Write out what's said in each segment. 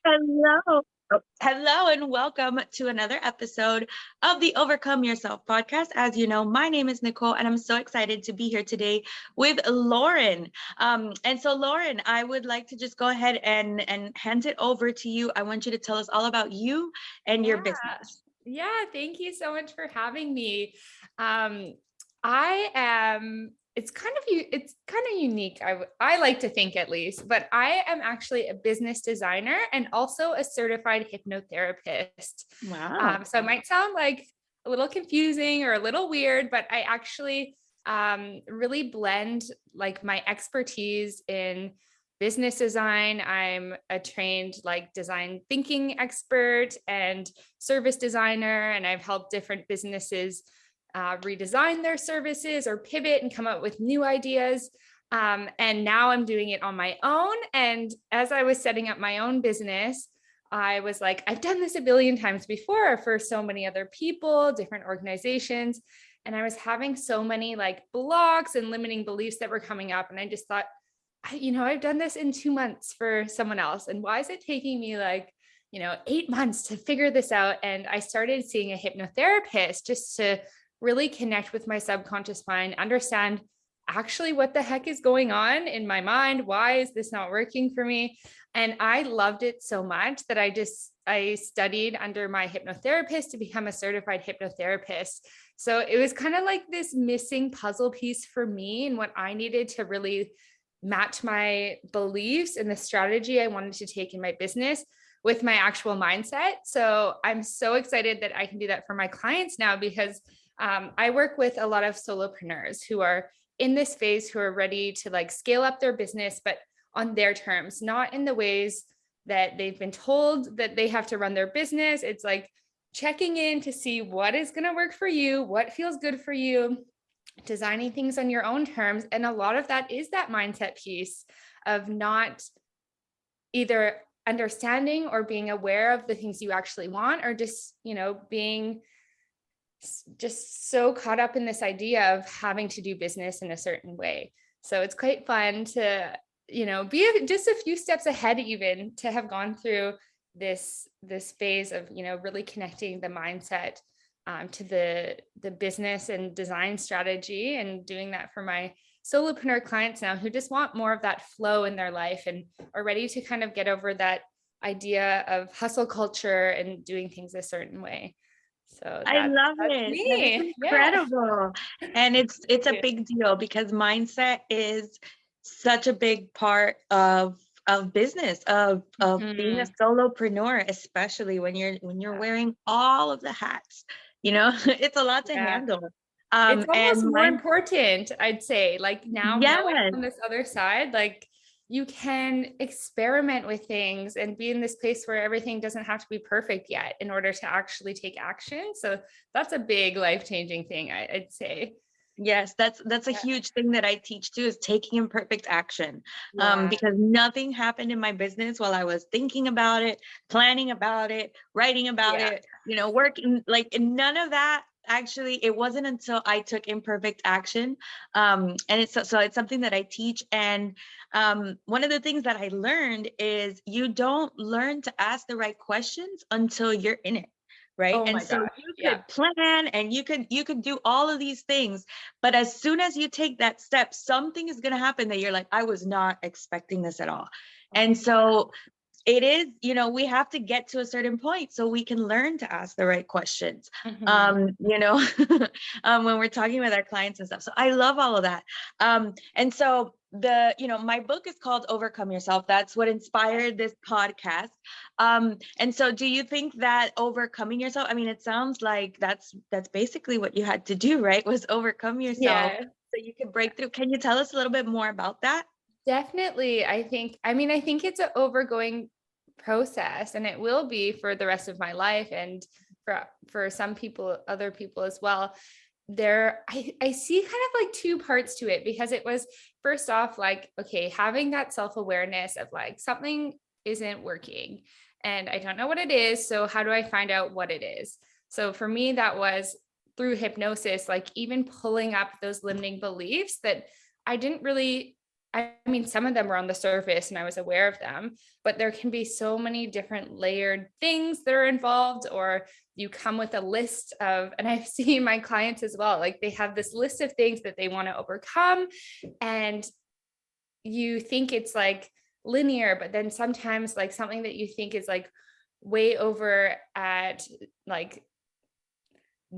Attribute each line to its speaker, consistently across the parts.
Speaker 1: Hello. Hello and welcome to another episode of the Overcome Yourself podcast. As you know, my name is Nicole and I'm so excited to be here today with Lauren. And so Lauren, I would like to just go ahead and hand it over to you. I want you to tell us all about you and your
Speaker 2: Yeah.
Speaker 1: business.
Speaker 2: Yeah. Thank you so much for having me. I am, it's kind of unique. I like to think at least, but I am actually a business designer and also a certified hypnotherapist.
Speaker 1: Wow.
Speaker 2: So it might sound like a little confusing or a little weird, but I actually really blend like my expertise in business design. I'm a trained like design thinking expert and service designer, and I've helped different businesses redesign their services or pivot and come up with new ideas. And now I'm doing it on my own. And as I was setting up my own business, I was like, I've done this a billion times before for so many other people, different organizations. And I was having so many like blocks and limiting beliefs that were coming up. And I just thought, I've done this in 2 months for someone else. And why is it taking me like, 8 months to figure this out? And I started seeing a hypnotherapist just to really connect with my subconscious mind, understand actually what the heck is going on in my mind. Why is this not working for me? And I loved it so much that I studied under my hypnotherapist to become a certified hypnotherapist. So it was kind of like this missing puzzle piece for me and what I needed to really match my beliefs and the strategy I wanted to take in my business with my actual mindset. So I'm so excited that I can do that for my clients now because I work with a lot of solopreneurs who are in this phase, who are ready to like scale up their business, but on their terms, not in the ways that they've been told that they have to run their business. It's like checking in to see what is going to work for you, what feels good for you, designing things on your own terms. And a lot of that is that mindset piece of not either understanding or being aware of the things you actually want, or just, being just so caught up in this idea of having to do business in a certain way. So it's quite fun to, be just a few steps ahead, even to have gone through this phase of, really connecting the mindset to the business and design strategy, and doing that for my solopreneur clients now who just want more of that flow in their life and are ready to kind of get over that idea of hustle culture and doing things a certain way. So
Speaker 1: I
Speaker 2: that's
Speaker 1: love it. That is
Speaker 2: me. Yeah.
Speaker 1: incredible. And it's a big deal because mindset is such a big part of business, of being a
Speaker 2: Mhm.
Speaker 1: solopreneur, especially when you're wearing all of the hats. It's a lot to
Speaker 2: Yeah.
Speaker 1: handle.
Speaker 2: It's almost
Speaker 1: And
Speaker 2: more
Speaker 1: mine,
Speaker 2: important, I'd say, like now knowing
Speaker 1: yes.
Speaker 2: on this other side, like you can experiment with things and be in this place where everything doesn't have to be perfect yet in order to actually take action. So that's a big life-changing thing, I'd say.
Speaker 1: Yes, that's a
Speaker 2: Yeah.
Speaker 1: huge thing that I teach too, is taking imperfect action.
Speaker 2: Yeah.
Speaker 1: Because nothing happened in my business while I was thinking about it, planning about it, writing about
Speaker 2: Yeah.
Speaker 1: it, working, like none of that. Actually, it wasn't until I took imperfect action. And it's something that I teach. And one of the things that I learned is you don't learn to ask the right questions until you're in it. Right.
Speaker 2: Oh
Speaker 1: And
Speaker 2: my
Speaker 1: so
Speaker 2: gosh.
Speaker 1: you
Speaker 2: Yeah.
Speaker 1: could plan and you could do all of these things, but as soon as you take that step, something is going to happen that you're like, I was not expecting this at all. And so it is, we have to get to a certain point so we can learn to ask the right questions.
Speaker 2: Mhm.
Speaker 1: um you know when we're talking with our clients and stuff. So I love all of that. And so my book is called Overcome Yourself. That's what inspired this podcast. And so do you think that overcoming yourself, I mean, it sounds like that's basically what you had to do, right? Was overcome yourself
Speaker 2: Yeah.
Speaker 1: so you could break through. Can you tell us a little bit more about that?
Speaker 2: Definitely. I think it's an overgoing process, and it will be for the rest of my life, and for some people, other people as well. I see kind of like two parts to it, because it was first off like, okay, having that self-awareness of like something isn't working and I don't know what it is. So how do I find out what it is? So for me, that was through hypnosis, like even pulling up those limiting beliefs that I didn't really I mean, some of them were on the surface and I was aware of them, but there can be so many different layered things that are involved, or you come with a list of, and I've seen my clients as well, like they have this list of things that they want to overcome. And you think it's like linear, but then sometimes like something that you think is like way over at like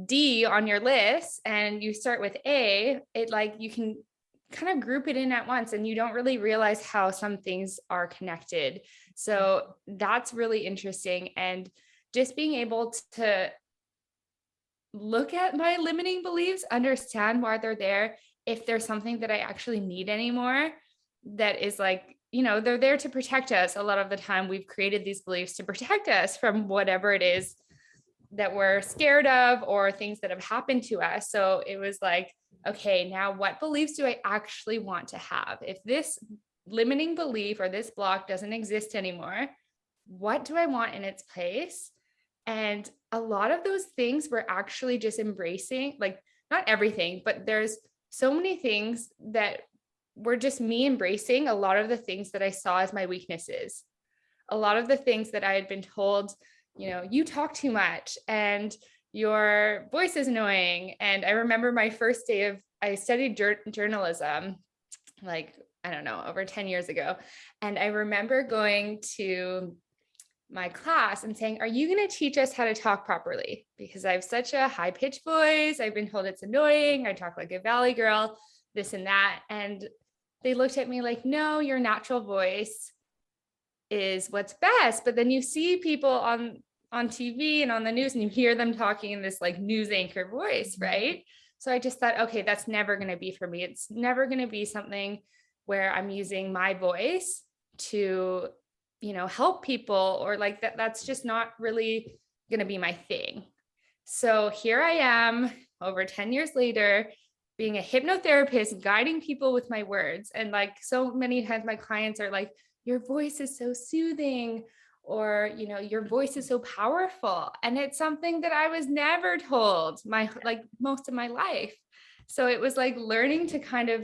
Speaker 2: D on your list and you start with A, it like you can kind of group it in at once and you don't really realize how some things are connected. So that's really interesting. And just being able to look at my limiting beliefs, understand why they're there, if there's something that I actually need anymore, that is like, you know, they're there to protect us. A lot of the time we've created these beliefs to protect us from whatever it is that we're scared of or things that have happened to us. So it was like, okay, now what beliefs do I actually want to have? If this limiting belief or this block doesn't exist anymore, what do I want in its place? And a lot of those things were actually just embracing, like not everything, but there's so many things that were just me embracing a lot of the things that I saw as my weaknesses. A lot of the things that I had been told, you know, you talk too much and your voice is annoying. And I remember my first day of, I studied journalism, like, I don't know, over 10 years ago. And I remember going to my class and saying, are you going to teach us how to talk properly? Because I have such a high pitched voice. I've been told it's annoying. I talk like a valley girl, this and that. And they looked at me like, no, your natural voice is what's best. But then you see people on TV and on the news and you hear them talking in this like news anchor voice, right? So I just thought, okay, that's never going to be for me. It's never going to be something where I'm using my voice to, you know, help people or like that. That's just not really going to be my thing. So here I am over 10 years later, being a hypnotherapist, guiding people with my words. And like so many times my clients are like, your voice is so soothing, or, you know, your voice is so powerful. And it's something that I was never told like most of my life. So it was like learning to kind of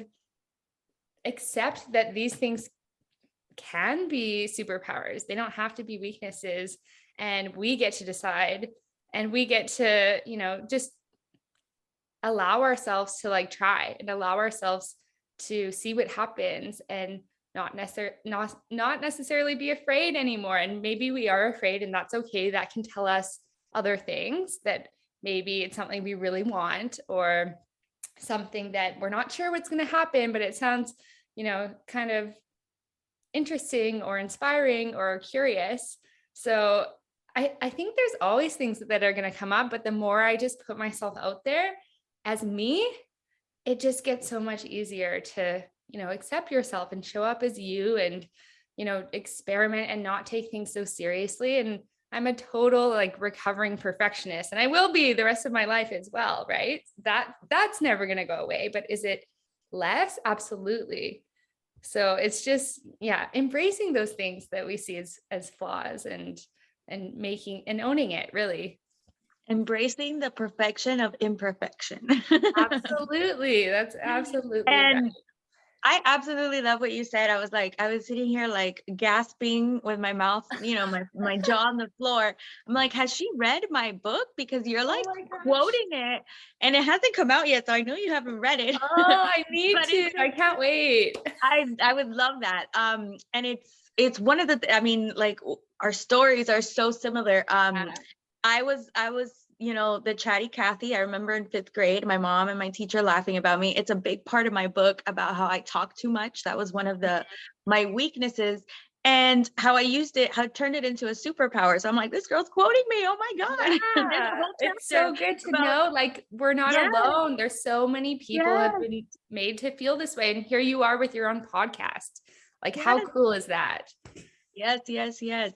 Speaker 2: accept that these things can be superpowers. They don't have to be weaknesses. And we get to decide, and we get to, you know, just allow ourselves to like try and allow ourselves to see what happens and not necessarily be afraid anymore. And maybe we are afraid, and that's okay. That can tell us other things, that maybe it's something we really want or something that we're not sure what's going to happen, but it sounds, you know, kind of interesting or inspiring or curious. So I think there's always things that are going to come up, but the more I just put myself out there as me, it just gets so much easier to, you know, accept yourself and show up as you and, you know, experiment and not take things so seriously. And I'm a total like recovering perfectionist, and I will be the rest of my life as well, right? That's never going to go away, but is it less? Absolutely. So it's just, yeah, embracing those things that we see as flaws and making and owning it, really.
Speaker 1: Embracing the perfection of imperfection.
Speaker 2: Absolutely. That's absolutely right.
Speaker 1: And I absolutely love what you said. I was sitting here like gasping with my mouth, you know, my jaw on the floor. I'm like, has she read my book? Because you're like quoting it and it hasn't come out yet. So I know you haven't read it.
Speaker 2: Oh, I need to. I can't wait.
Speaker 1: I would love that. And it's one of the, I mean, like our stories are so similar.
Speaker 2: Yeah.
Speaker 1: I was, you know, the chatty Kathy. I remember in 5th grade, my mom and my teacher laughing about me. It's a big part of my book about how I talk too much. That was one of my weaknesses, and how I used it, how I turned it into a superpower. So I'm like, this girl's quoting me. Oh my God.
Speaker 2: Yeah. It's so good to know, like, we're not alone. There's so many people have been made to feel this way. And here you are with your own podcast. Like, how cool is that?
Speaker 1: Yes.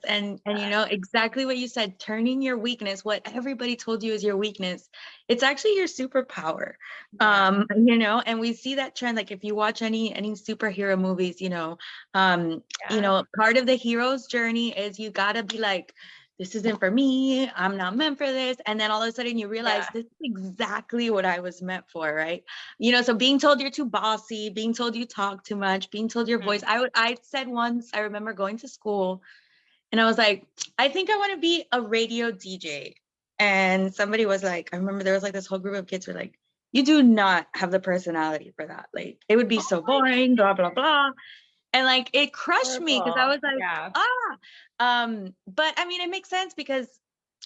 Speaker 1: And you know, exactly what you said, turning your weakness, what everybody told you is your weakness, it's actually your superpower. You know, and we see that trend. Like if you watch any superhero movies, you know, you know, part of the hero's journey is you gotta be like, this isn't for me. I'm not meant for this. And then all of a sudden you realize
Speaker 2: Yeah.
Speaker 1: this is exactly what I was meant for, right? You know, so being told you're too bossy, being told you talk too much, being told your voice. I said once, I remember going to school and I was like, I think I want to be a radio DJ. And somebody was like, I remember there was like this whole group of kids were like, you do not have the personality for that. Like it would be
Speaker 2: Oh
Speaker 1: so
Speaker 2: my
Speaker 1: boring, blah, blah, blah. And like it crushed me because I
Speaker 2: horrible.
Speaker 1: was like,
Speaker 2: Yeah.
Speaker 1: but I mean, it makes sense because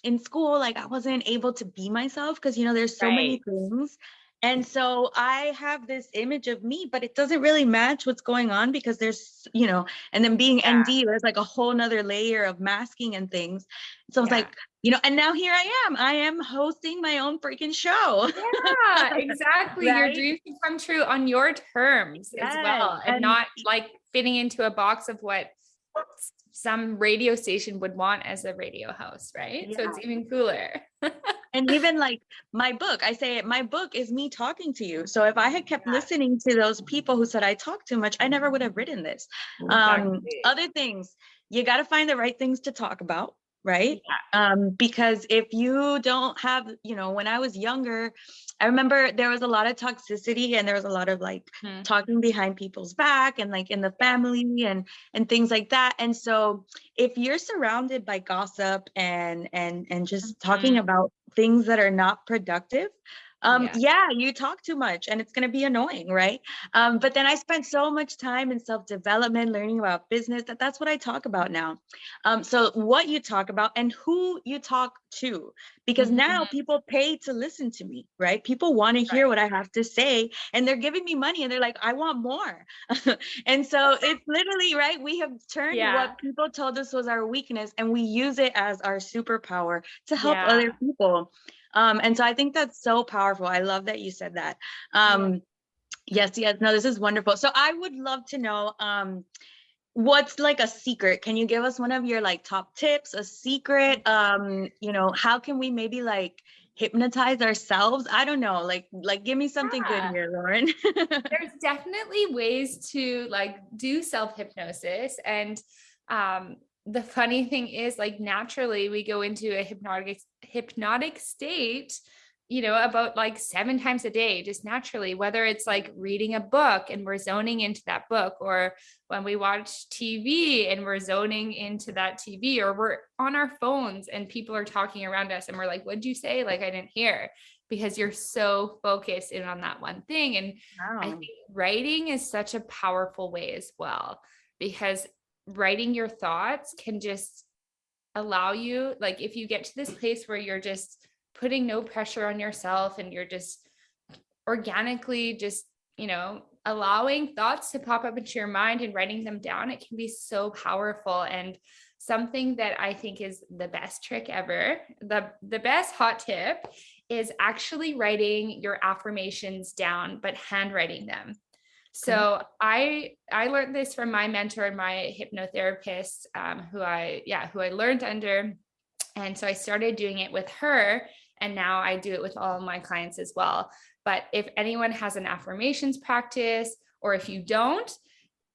Speaker 1: in school, like I wasn't able to be myself because you know there's so many
Speaker 2: Right.
Speaker 1: things. And so I have this image of me, but it doesn't really match what's going on because there's, you know, and then being
Speaker 2: Yeah.
Speaker 1: ND, there's like a whole nother layer of masking and things. So I was
Speaker 2: Yeah.
Speaker 1: like, you know, and now here I am. I am hosting my own freaking show.
Speaker 2: Yeah, exactly. Your
Speaker 1: Right?
Speaker 2: dreams can come true on your terms as
Speaker 1: Yes.
Speaker 2: well, and
Speaker 1: And
Speaker 2: not like fitting into a box of what some radio station would want as a radio host, right? So
Speaker 1: yeah.
Speaker 2: it's even cooler.
Speaker 1: And even like my book, I say my book is me talking to you. So if I had kept
Speaker 2: Yeah,
Speaker 1: listening to those people who said I talk too much, I never would have written this.
Speaker 2: exactly.
Speaker 1: Other things, you got to find the right things to talk about, right?
Speaker 2: Yeah.
Speaker 1: Because if you don't have, you know, when I was younger, I remember there was a lot of toxicity and there was a lot of like
Speaker 2: Mhm.
Speaker 1: talking behind people's back and like in the
Speaker 2: Yeah.
Speaker 1: family and things like that. And so if you're surrounded by gossip and just talking
Speaker 2: Mhm.
Speaker 1: about things that are not productive,
Speaker 2: Yeah.
Speaker 1: yeah, you talk too much and it's going to be annoying, right? But then I spent so much time in self-development, learning about business, that's what I talk about now. So what you talk about and who you talk to, because now
Speaker 2: Mhm.
Speaker 1: people pay to listen to me, right? People want to hear
Speaker 2: Right.
Speaker 1: what I have to say and they're giving me money and they're like, I want more. And so it's literally, right? We have turned
Speaker 2: Yeah.
Speaker 1: what people told us was our weakness and we use it as our superpower to help
Speaker 2: Yeah.
Speaker 1: other people. And so I think that's so powerful. I love that you said that.
Speaker 2: Yeah.
Speaker 1: Yes, yes, no, this is wonderful. So I would love to know, what's like a secret? Can you give us one of your like top tips, a secret? You know, how can we maybe like hypnotize ourselves? I don't know, like give me something good
Speaker 2: Yeah.
Speaker 1: here, Lauren.
Speaker 2: There's definitely ways to like do self-hypnosis. And the funny thing is, like, naturally we go into a hypnotic state, you know, about like 7 times a day, just naturally, whether it's like reading a book and we're zoning into that book, or when we watch TV and we're zoning into that TV, or we're on our phones and people are talking around us and we're like, what'd you say? Like, I didn't hear, because you're so focused in on that one thing. And I
Speaker 1: Wow.
Speaker 2: think writing is such a powerful way as well, because writing your thoughts can just allow you, like, if you get to this place where you're just putting no pressure on yourself and you're just organically just, you know, allowing thoughts to pop up into your mind and writing them down, it can be so powerful. And something that I think is the best trick ever, the best hot tip, is actually writing your affirmations down, but handwriting them.
Speaker 1: Okay.
Speaker 2: So I learned this from my mentor and my hypnotherapist, who I learned under. And so I started doing it with her, and now I do it with all of my clients as well. But if anyone has an affirmations practice, or if you don't,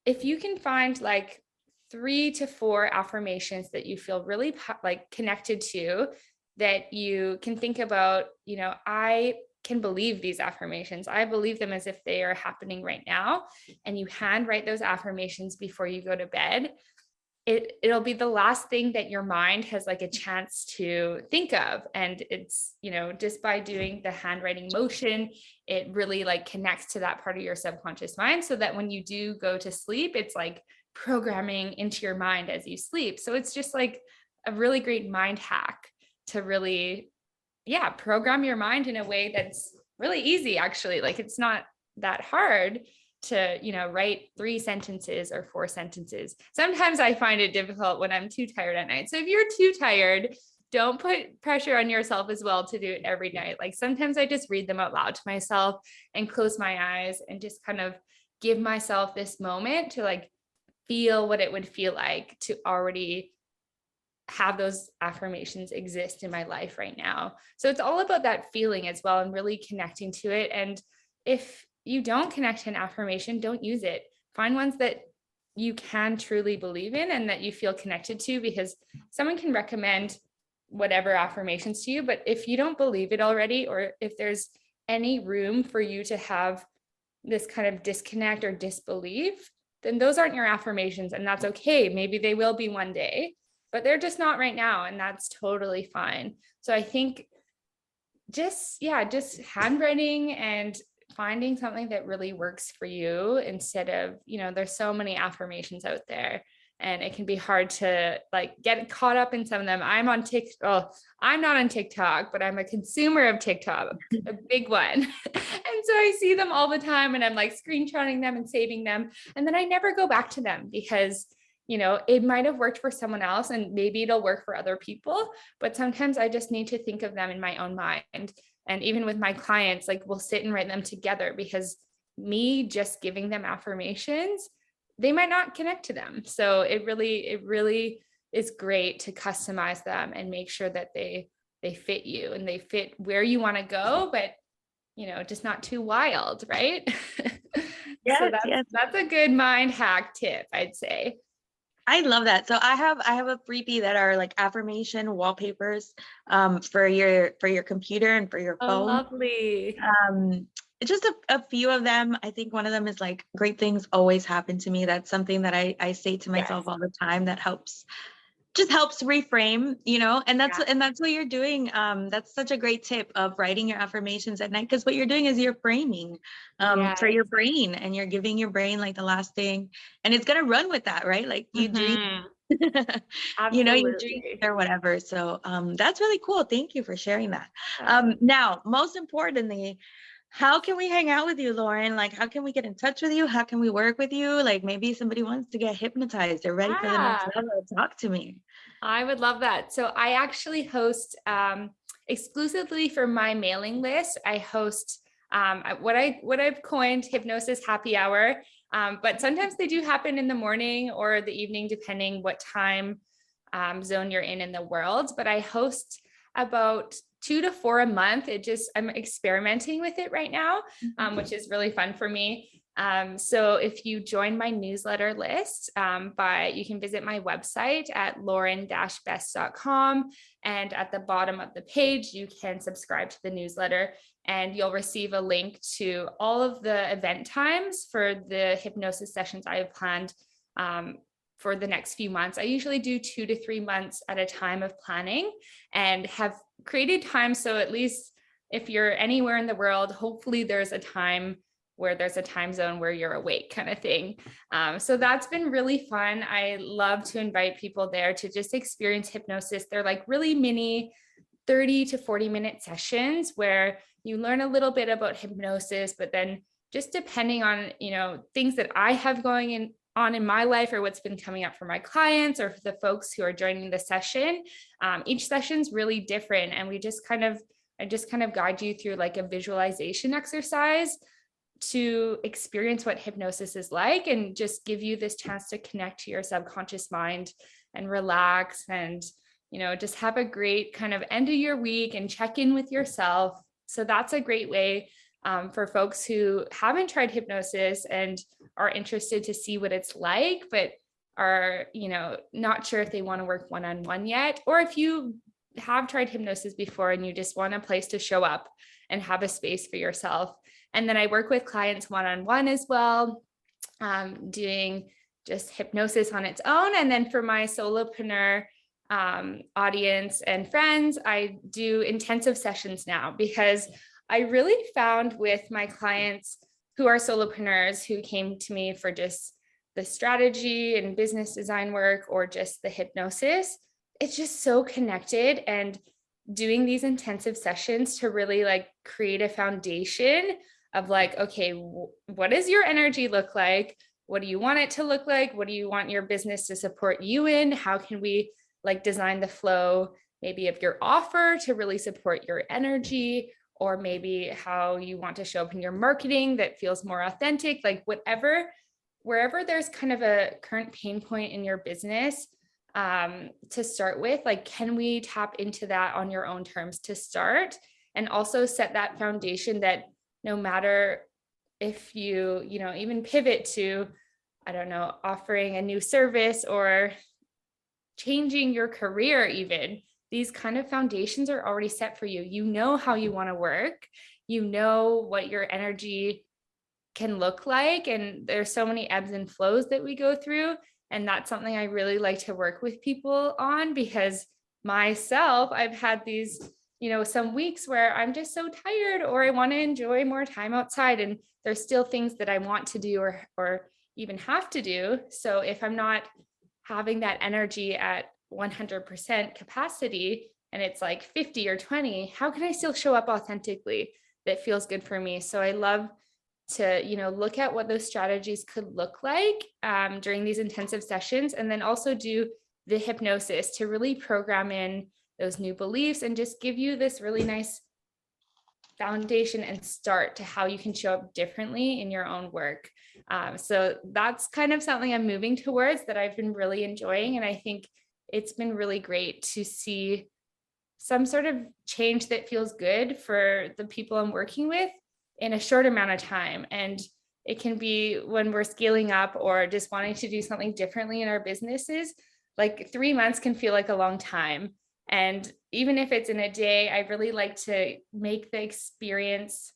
Speaker 2: if you can find like 3 to 4 affirmations that you feel really like connected to, that you can think about, you know, I can believe these affirmations. I believe them as if they are happening right now. And you handwrite those affirmations before you go to bed. It'll be the last thing that your mind has like a chance to think of. And it's, you know, just by doing the handwriting motion, it really like connects to that part of your subconscious mind, so that when you do go to sleep, it's like programming into your mind as you sleep. So it's just like a really great mind hack to really, yeah, program your mind in a way that's really easy, actually. Like, it's not that hard to, you know, write 3 sentences or 4 sentences. Sometimes I find it difficult when I'm too tired at night. So if you're too tired, don't put pressure on yourself as well to do it every night. Like, sometimes I just read them out loud to myself and close my eyes and just kind of give myself this moment to like feel what it would feel like to already have those affirmations exist in my life right now. So it's all about that feeling as well, and really connecting to it. And if you don't connect to an affirmation, don't use it. Find ones that you can truly believe in and that you feel connected to, because someone can recommend whatever affirmations to you. But if you don't believe it already, or if there's any room for you to have this kind of disconnect or disbelief, then those aren't your affirmations, and that's okay. Maybe they will be one day, but they're just not right now, and that's totally fine. So I think just handwriting and finding something that really works for you, instead of, there's so many affirmations out there, and it can be hard to like get caught up in some of them. I'm on TikTok. Well, I'm not on TikTok, but I'm a consumer of TikTok, a big one. And so I see them all the time, and I'm like screenshotting them and saving them. And then I never go back to them because, it might have worked for someone else and maybe it'll work for other people. But sometimes I just need to think of them in my own mind. And even with my clients, like we'll sit and write them together, because me just giving them affirmations, they might not connect to them. So it really is great to customize them and make sure that they fit you and they fit where you want to go, but just not too wild, right?
Speaker 1: Yes,
Speaker 2: So
Speaker 1: yes.
Speaker 2: that's a good mind hack tip, I'd say.
Speaker 1: I love that. So I have a freebie that are like affirmation wallpapers for your computer and for your
Speaker 2: Oh,
Speaker 1: phone.
Speaker 2: lovely.
Speaker 1: Just a few of them. I think one of them is like, great things always happen to me. That's something that I say to myself
Speaker 2: Yes.
Speaker 1: all the time, that helps reframe, and that's what you're doing. That's such a great tip of writing your affirmations at night, because what you're doing is you're framing for your brain, and you're giving your brain like the last thing, and it's gonna run with that, right? Like you dream, you dream
Speaker 2: Absolutely.
Speaker 1: or whatever. So that's really cool. Thank you for sharing that.
Speaker 2: Yeah.
Speaker 1: Now, most importantly, how can we hang out with you, Lauren? Like, how can we get in touch with you? How can we work with you? Like, maybe somebody wants to get hypnotized. They're ready for the next
Speaker 2: Yeah.
Speaker 1: level. Talk to me.
Speaker 2: I would love that. So I actually host exclusively for my mailing list. I host what I've coined hypnosis happy hour. But sometimes they do happen in the morning or the evening, depending what time zone you're in the world. But I host about 2 to 4 a month. I'm experimenting with it right now, which is really fun for me. So if you join my newsletter list, you can visit my website at lauren-best.com. And at the bottom of the page, you can subscribe to the newsletter, and you'll receive a link to all of the event times for the hypnosis sessions I have planned for the next few months. I usually do 2 to 3 months at a time of planning, and have created time. So at least if you're anywhere in the world, hopefully there's a time where there's a time zone where you're awake, kind of thing. So that's been really fun. I love to invite people there to just experience hypnosis. They're like really mini 30 to 40-minute sessions where you learn a little bit about hypnosis, but then just depending on, things that I have on in my life, or what's been coming up for my clients or for the folks who are joining the session, each session's really different. And I just kind of guide you through like a visualization exercise to experience what hypnosis is like, and just give you this chance to connect to your subconscious mind and relax, and just have a great kind of end of your week and check in with yourself. So that's a great way for folks who haven't tried hypnosis and are interested to see what it's like, but are not sure if they want to work one-on-one yet, or if you have tried hypnosis before and you just want a place to show up and have a space for yourself. And then I work with clients one-on-one as well, doing just hypnosis on its own. And then for my solopreneur audience and friends, I do intensive sessions now, because I really found with my clients who are solopreneurs who came to me for just the strategy and business design work, or just the hypnosis, it's just so connected. And doing these intensive sessions to really like create a foundation of like, okay, what does your energy look like? What do you want it to look like? What do you want your business to support you in? How can we like design the flow maybe of your offer to really support your energy, or maybe how you want to show up in your marketing that feels more authentic, like wherever there's kind of a current pain point in your business to start with, like, can we tap into that on your own terms to start, and also set that foundation that no matter if you even pivot to, I don't know, offering a new service or changing your career, even these kind of foundations are already set for you. You know how you want to work, you know what your energy can look like. And there's so many ebbs and flows that we go through. And that's something I really like to work with people on, because myself, I've had these, some weeks where I'm just so tired, or I want to enjoy more time outside. And there's still things that I want to do or even have to do. So if I'm not having that energy at 100% capacity and it's like 50 or 20, how can I still show up authentically that feels good for me? So I love to, look at what those strategies could look like during these intensive sessions, and then also do the hypnosis to really program in those new beliefs and just give you this really nice foundation and start to how you can show up differently in your own work. So that's kind of something I'm moving towards that I've been really enjoying. And I think it's been really great to see some sort of change that feels good for the people I'm working with in a short amount of time. And it can be when we're scaling up or just wanting to do something differently in our businesses, like 3 months can feel like a long time. And even if it's in a day, I really like to make the experience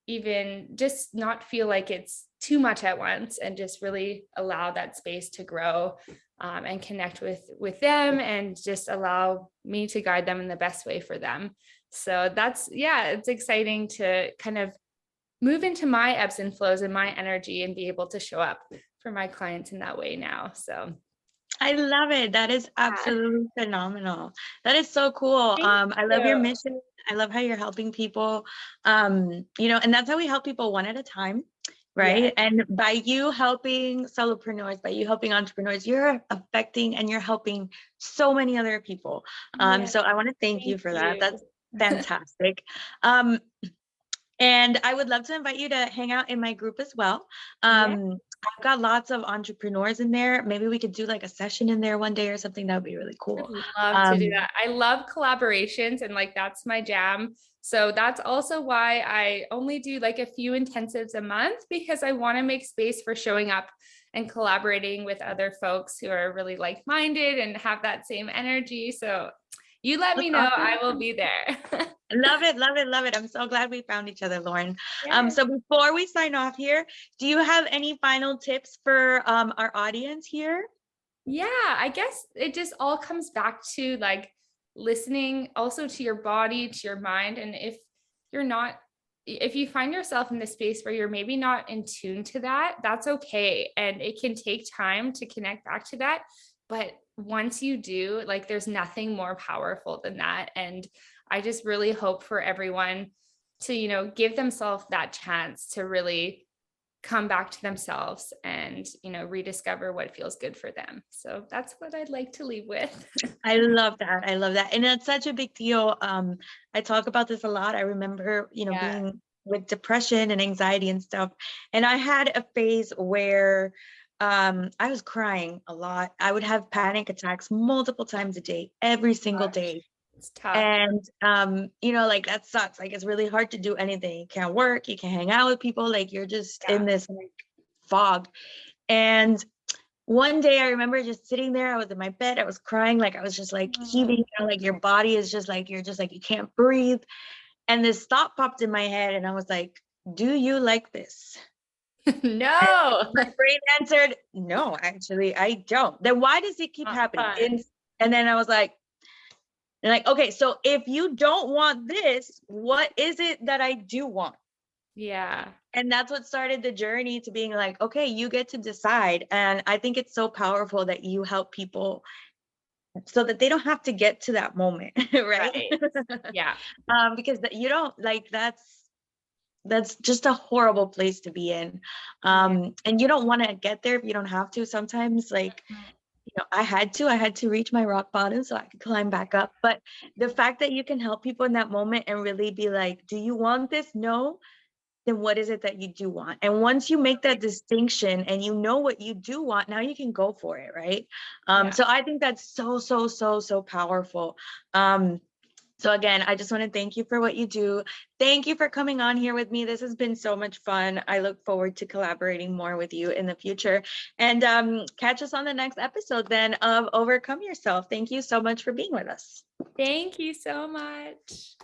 Speaker 2: even just not feel like it's too much at once, and just really allow that space to grow and connect with them, and just allow me to guide them in the best way for them. So it's exciting to kind of move into my ebbs and flows and my energy and be able to show up for my clients in that way now. So
Speaker 1: I love it. That is absolutely phenomenal. That is so cool. I love your mission. I love how you're helping people. And that's how we help people one at a time, right?
Speaker 2: Yeah.
Speaker 1: And by you helping solopreneurs, by you helping entrepreneurs, you're affecting and you're helping so many other people. So I want to thank you for that. That's fantastic. And I would love to invite you to hang out in my group as well. I've got lots of entrepreneurs in there. Maybe we could do like a session in there one day or something. That would be really cool.
Speaker 2: I'd love to do that. I love collaborations, and like that's my jam. So that's also why I only do like a few intensives a month, because I want to make space for showing up and collaborating with other folks who are really like-minded and have that same energy. So you let me know, I will be there.
Speaker 1: Love it, love it, love it. I'm so glad we found each other, Lauren. So before we sign off here, do you have any final tips for our audience here?
Speaker 2: Yeah, I guess it just all comes back to like listening also to your body, to your mind. And if you find yourself in the space where you're maybe not in tune to that, that's okay. And it can take time to connect back to that. But once you do, like, there's nothing more powerful than that. And I just really hope for everyone to, give themselves that chance to really come back to themselves and, rediscover what feels good for them. So that's what I'd like to leave with.
Speaker 1: I love that. I love that. And it's such a big deal. I talk about this a lot. I remember, being with depression and anxiety and stuff. And I had a phase where I was crying a lot. I would have panic attacks multiple times a day, every single day.
Speaker 2: It's tough.
Speaker 1: And, like that sucks. Like, it's really hard to do anything. You can't work, you can't hang out with people. Like, you're just in this like fog. And one day I remember just sitting there, I was in my bed, I was crying, like I was just like heaving, like your body is just like, you're just like, you can't breathe. And this thought popped in my head and I was like, do you like this?
Speaker 2: No.
Speaker 1: And my brain answered, no, actually, I don't. Then why does it keep happening? And then I was like, okay, so if you don't want this, what is it that I do want?
Speaker 2: Yeah.
Speaker 1: And that's what started the journey to being like, okay, you get to decide. And I think it's so powerful that you help people so that they don't have to get to that moment, right?
Speaker 2: Yeah.
Speaker 1: Because you don't like, that's just a horrible place to be in. And you don't want to get there if you don't have to. Sometimes like, I had to reach my rock bottom so I could climb back up. But the fact that you can help people in that moment and really be like, do you want this? No. Then what is it that you do want? And once you make that distinction and you know what you do want, now you can go for it, right? So I think that's so, so, so, so powerful. So again, I just want to thank you for what you do. Thank you for coming on here with me. This has been so much fun. I look forward to collaborating more with you in the future. And catch us on the next episode then of Overcome Yourself. Thank you so much for being with us.
Speaker 2: Thank you so much.